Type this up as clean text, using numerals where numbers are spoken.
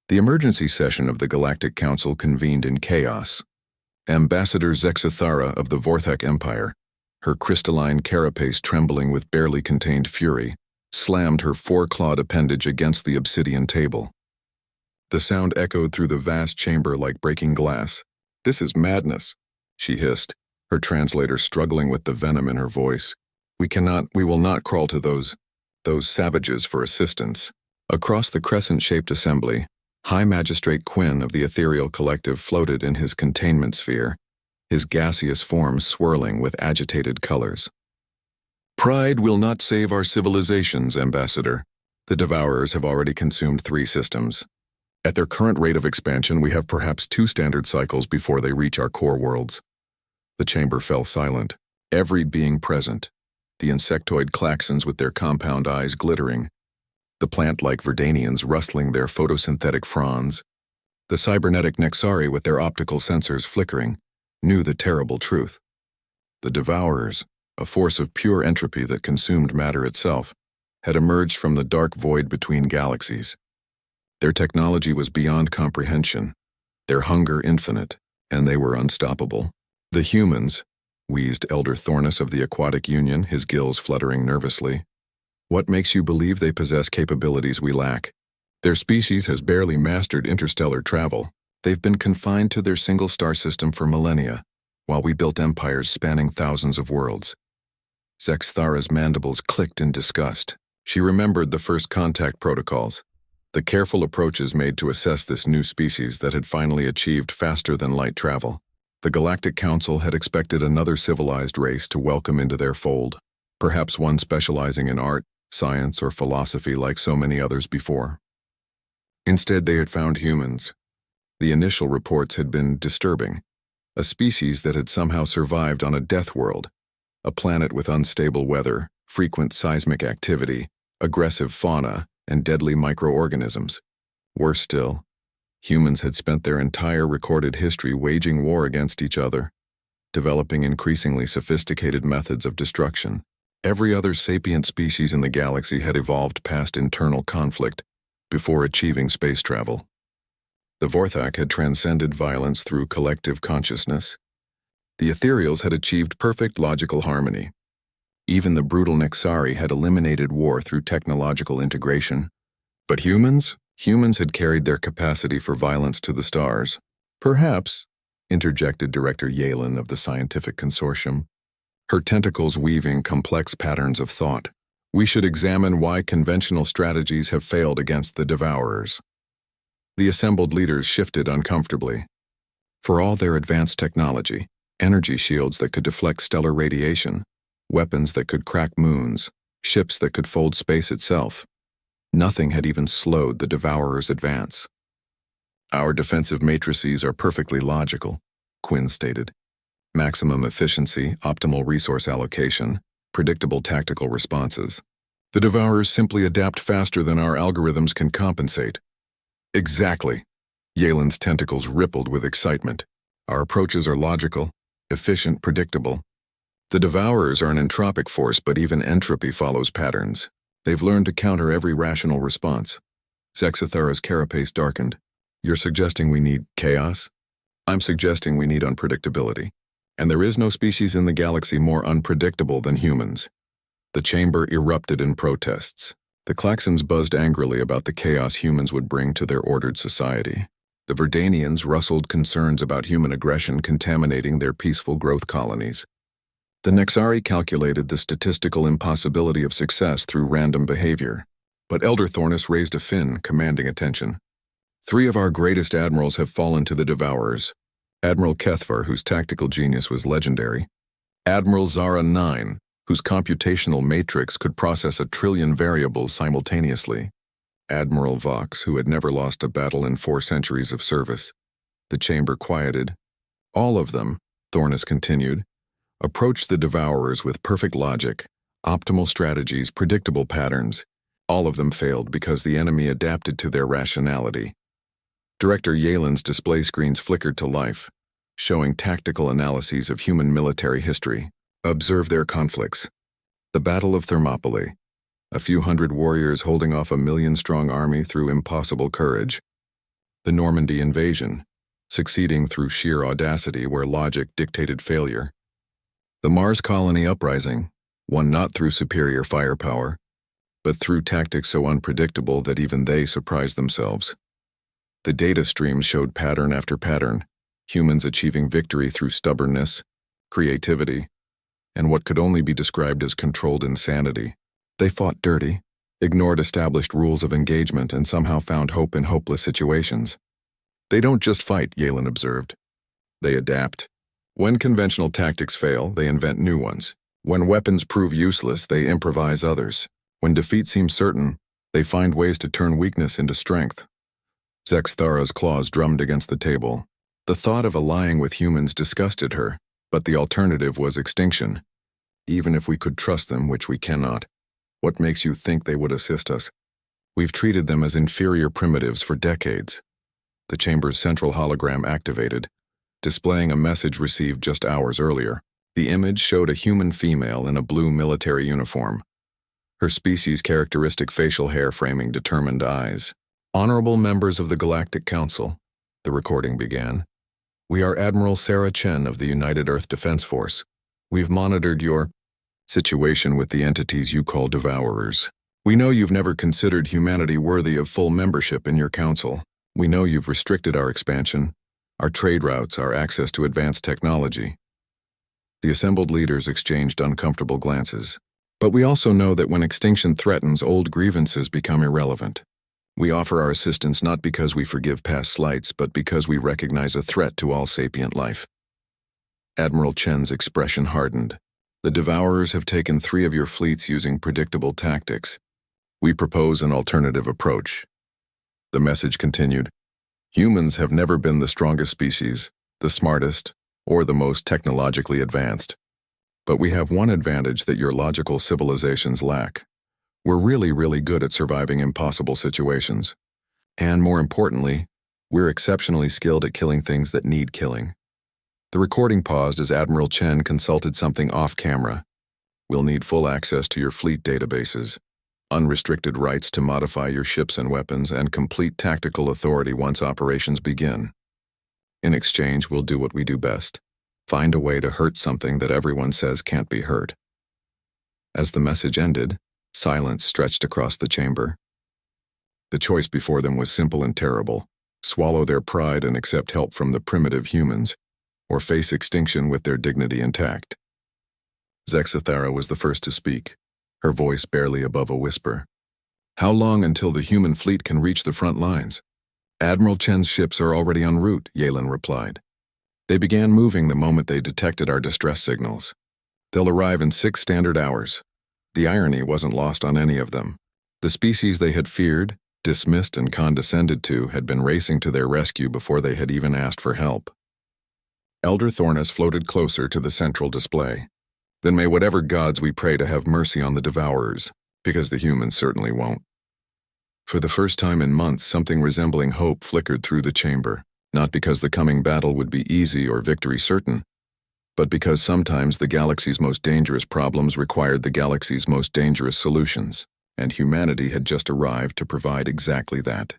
The emergency session of the Galactic Council convened in chaos. Ambassador Zexithara of the Vorthak Empire, her crystalline carapace trembling with barely contained fury, slammed her four-clawed appendage against the obsidian table. The sound echoed through the vast chamber like breaking glass. "This is madness," she hissed, her translator struggling with the venom in her voice. We will not crawl to those savages for assistance." Across the crescent-shaped assembly, High Magistrate Quinn of the Ethereal Collective floated in his containment sphere, his gaseous form swirling with agitated colors. "Pride will not save our civilizations, Ambassador. The Devourers have already consumed 3 systems. At their current rate of expansion, we have perhaps 2 standard cycles before they reach our core worlds." The chamber fell silent, every being present, the insectoid klaxons with their compound eyes glittering, the plant-like Verdanians rustling their photosynthetic fronds, the cybernetic Nexari with their optical sensors flickering, knew the terrible truth. The Devourers, a force of pure entropy that consumed matter itself, had emerged from the dark void between galaxies. Their technology was beyond comprehension, their hunger infinite, and they were unstoppable. "The humans," wheezed Elder Thornus of the Aquatic Union, his gills fluttering nervously. "What makes you believe they possess capabilities we lack? Their species has barely mastered interstellar travel. They've been confined to their single star system for millennia, while we built empires spanning thousands of worlds." Zexthara's mandibles clicked in disgust. She remembered the first contact protocols, the careful approaches made to assess this new species that had finally achieved faster-than-light travel. The Galactic Council had expected another civilized race to welcome into their fold, perhaps one specializing in art, science, or philosophy like so many others before. Instead, they had found humans. The initial reports had been disturbing. A species that had somehow survived on a death world, a planet with unstable weather, frequent seismic activity, aggressive fauna, and deadly microorganisms. Worse still, humans had spent their entire recorded history waging war against each other, developing increasingly sophisticated methods of destruction. Every other sapient species in the galaxy had evolved past internal conflict before achieving space travel. The Vorthak had transcended violence through collective consciousness. The Ethereals had achieved perfect logical harmony. Even the brutal Nexari had eliminated war through technological integration. But humans had carried their capacity for violence to the stars. "Perhaps," interjected Director Yalen of the Scientific Consortium, her tentacles weaving complex patterns of thought, "we should examine why conventional strategies have failed against the Devourers." The assembled leaders shifted uncomfortably. For all their advanced technology, energy shields that could deflect stellar radiation, weapons that could crack moons, ships that could fold space itself, nothing had even slowed the Devourers' advance. "Our defensive matrices are perfectly logical," Quinn stated. "Maximum efficiency, optimal resource allocation, predictable tactical responses. The Devourers simply adapt faster than our algorithms can compensate." "Exactly." Yalen's tentacles rippled with excitement. "Our approaches are logical, efficient, predictable. The Devourers are an entropic force, but even entropy follows patterns. They've learned to counter every rational response." Zexithara's carapace darkened. "You're suggesting we need chaos?" "I'm suggesting we need unpredictability. And there is no species in the galaxy more unpredictable than humans." The chamber erupted in protests. The klaxons buzzed angrily about the chaos humans would bring to their ordered society. The Verdanians rustled concerns about human aggression contaminating their peaceful growth colonies. The Nexari calculated the statistical impossibility of success through random behavior. But Elder Thornus raised a fin, commanding attention. "3 of our greatest admirals have fallen to the Devourers. Admiral Kethvar, whose tactical genius was legendary. Admiral Zara 9, whose computational matrix could process 1 trillion variables simultaneously. Admiral Vox, who had never lost a battle in 4 centuries of service." The chamber quieted. "All of them," Thornus continued, "approached the Devourers with perfect logic, optimal strategies, predictable patterns. All of them failed because the enemy adapted to their rationality." Director Yalen's display screens flickered to life, showing tactical analyses of human military history. "Observe their conflicts. The Battle of Thermopylae. A few hundred warriors holding off a 1,000,000-strong army through impossible courage. The Normandy invasion, succeeding through sheer audacity where logic dictated failure. The Mars colony uprising, won not through superior firepower, but through tactics so unpredictable that even they surprised themselves. The data streams showed pattern after pattern, humans achieving victory through stubbornness, creativity, and what could only be described as controlled insanity. They fought dirty, ignored established rules of engagement, and somehow found hope in hopeless situations. They don't just fight, Yalen observed. They adapt. When conventional tactics fail, they invent new ones. When weapons prove useless, they improvise others. When defeat seems certain, they find ways to turn weakness into strength. Zexthara's claws drummed against the table. The thought of allying with humans disgusted her, but the alternative was extinction. Even if we could trust them, which we cannot. What makes you think they would assist us? We've treated them as inferior primitives for decades. The chamber's central hologram activated, displaying a message received just hours earlier. The image showed a human female in a blue military uniform, her species' characteristic facial hair framing determined eyes. "Honorable members of the Galactic Council," the recording began. "We are Admiral Sarah Chen of the United Earth Defense Force. We've monitored your situation with the entities you call devourers. We know you've never considered humanity worthy of full membership in your council. We know you've restricted our expansion, our trade routes, our access to advanced technology." The assembled leaders exchanged uncomfortable glances. "But we also know that when extinction threatens, old grievances become irrelevant. We offer our assistance not because we forgive past slights, but because we recognize a threat to all sapient life." Admiral Chen's expression hardened. "The Devourers have taken 3 of your fleets using predictable tactics. We propose an alternative approach." The message continued. "Humans have never been the strongest species, the smartest, or the most technologically advanced. But we have one advantage that your logical civilizations lack. We're really good at surviving impossible situations. And more importantly, we're exceptionally skilled at killing things that need killing." The recording paused as Admiral Chen consulted something off-camera. "We'll need full access to your fleet databases, unrestricted rights to modify your ships and weapons, and complete tactical authority once operations begin. In exchange, we'll do what we do best. Find a way to hurt something that everyone says can't be hurt." As the message ended, silence stretched across the chamber. The choice before them was simple and terrible: swallow their pride and accept help from the primitive humans, or face extinction with their dignity intact. Zexthara was the first to speak, her voice barely above a whisper. "How long until the human fleet can reach the front lines?" "Admiral Chen's ships are already en route," Yalen replied. "They began moving the moment they detected our distress signals. They'll arrive in 6 standard hours." The irony wasn't lost on any of them. The species they had feared, dismissed, and condescended to had been racing to their rescue before they had even asked for help. Elder Thornus floated closer to the central display. "Then may whatever gods we pray to have mercy on the Devourers, because the humans certainly won't." For the first time in months, something resembling hope flickered through the chamber, not because the coming battle would be easy or victory certain, but because sometimes the galaxy's most dangerous problems required the galaxy's most dangerous solutions, and humanity had just arrived to provide exactly that.